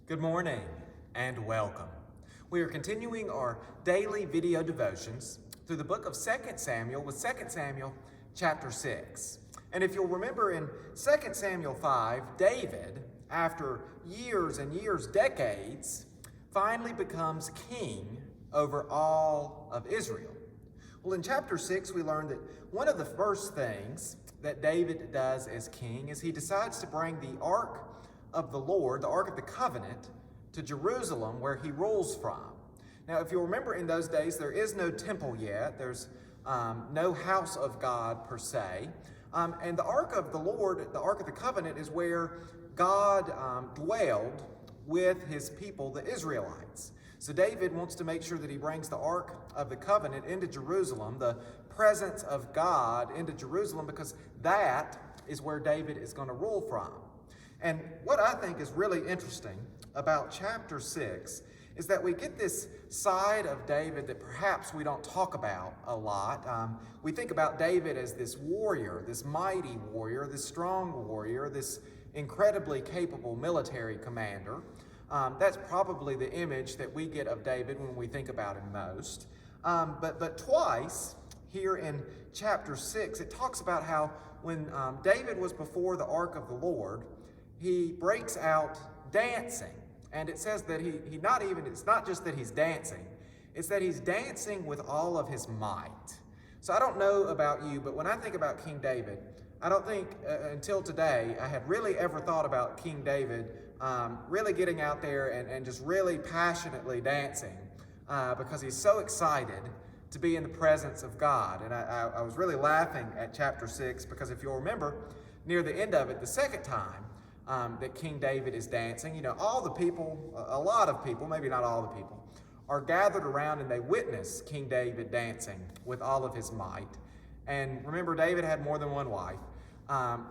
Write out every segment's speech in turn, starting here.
Good morning and welcome. We are continuing our daily video devotions through the book of 2 Samuel with 2 Samuel chapter 6. And if you'll remember in 2 Samuel 5, David, after years and years, decades, finally becomes king over all of Israel. Well, in chapter 6, we learned that one of the first things that David does as king is he decides to bring the Ark of the Lord, the Ark of the Covenant, to Jerusalem where he rules from. Now, if you'll remember, in those days, there is no temple yet. There's no house of God per se. And the Ark of the Lord, the Ark of the Covenant, is where God dwelled with his people, the Israelites. So David wants to make sure that he brings the Ark of the Covenant into Jerusalem, the presence of God into Jerusalem, because that is where David is going to rule from. And what I think is really interesting about chapter 6 is that we get this side of David that perhaps we don't talk about a lot. We think about David as this warrior, this mighty warrior, this strong warrior, this incredibly capable military commander. That's probably the image that we get of David when we think about him most. But twice here in chapter 6, it talks about how when David was before the Ark of the Lord, he breaks out dancing. And it says that it's not just that he's dancing, it's that he's dancing with all of his might. So I don't know about you, but when I think about King David, I don't think until today I had really ever thought about King David really getting out there and just really passionately dancing because he's so excited to be in the presence of God. And I was really laughing at chapter 6 because if you'll remember, near the end of it, the second time that King David is dancing, all the people, a lot of people, maybe not all the people, are gathered around and they witness King David dancing with all of his might. And remember, David had more than one wife.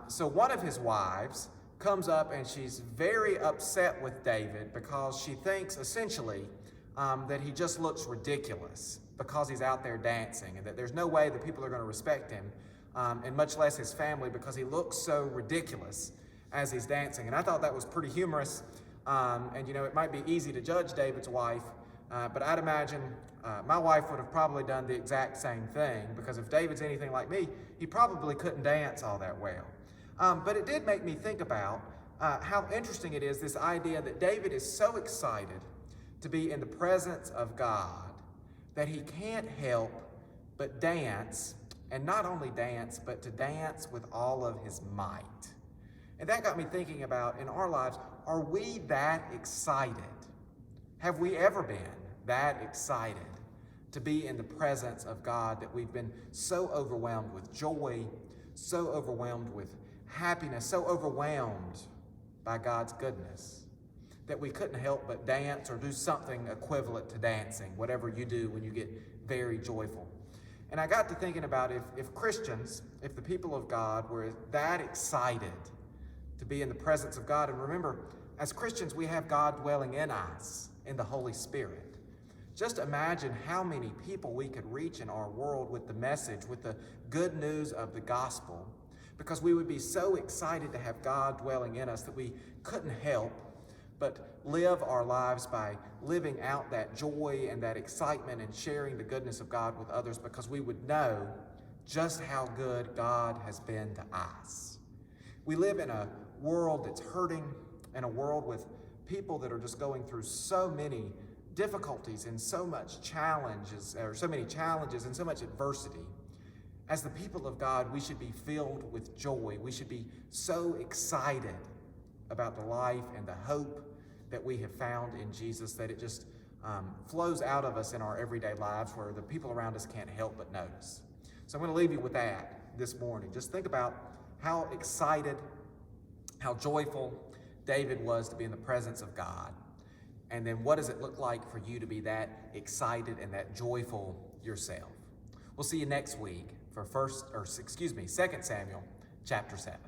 So one of his wives comes up and she's very upset with David because she thinks essentially that he just looks ridiculous because he's out there dancing, and that there's no way that people are going to respect him, and much less his family, because he looks so ridiculous as he's dancing. And I thought that was pretty humorous. And it might be easy to judge David's wife, but I'd imagine my wife would have probably done the exact same thing, because if David's anything like me, he probably couldn't dance all that well. But it did make me think about how interesting it is, this idea that David is so excited to be in the presence of God that he can't help but dance, and not only dance, but to dance with all of his might. And that got me thinking about, in our lives, are we that excited? Have we ever been that excited to be in the presence of God that we've been so overwhelmed with joy, so overwhelmed with happiness, so overwhelmed by God's goodness that we couldn't help but dance or do something equivalent to dancing, whatever you do when you get very joyful? And I got to thinking about if Christians, if the people of God were that excited to be in the presence of God. And remember, as Christians, we have God dwelling in us in the Holy Spirit. Just imagine how many people we could reach in our world with the message, with the good news of the gospel, because we would be so excited to have God dwelling in us that we couldn't help but live our lives by living out that joy and that excitement and sharing the goodness of God with others, because we would know just how good God has been to us. We live in a world that's hurting, and a world with people that are just going through so many difficulties and so much challenges, or so many challenges and so much adversity. As the people of God, we should be filled with joy. We should be so excited about the life and the hope that we have found in Jesus that it just flows out of us in our everyday lives, where the people around us can't help but notice. So I'm going to leave you with that this morning. Just think about how excited, how joyful David was to be in the presence of God. And then what does it look like for you to be that excited and that joyful yourself? We'll see you next week for 2 Samuel chapter 7.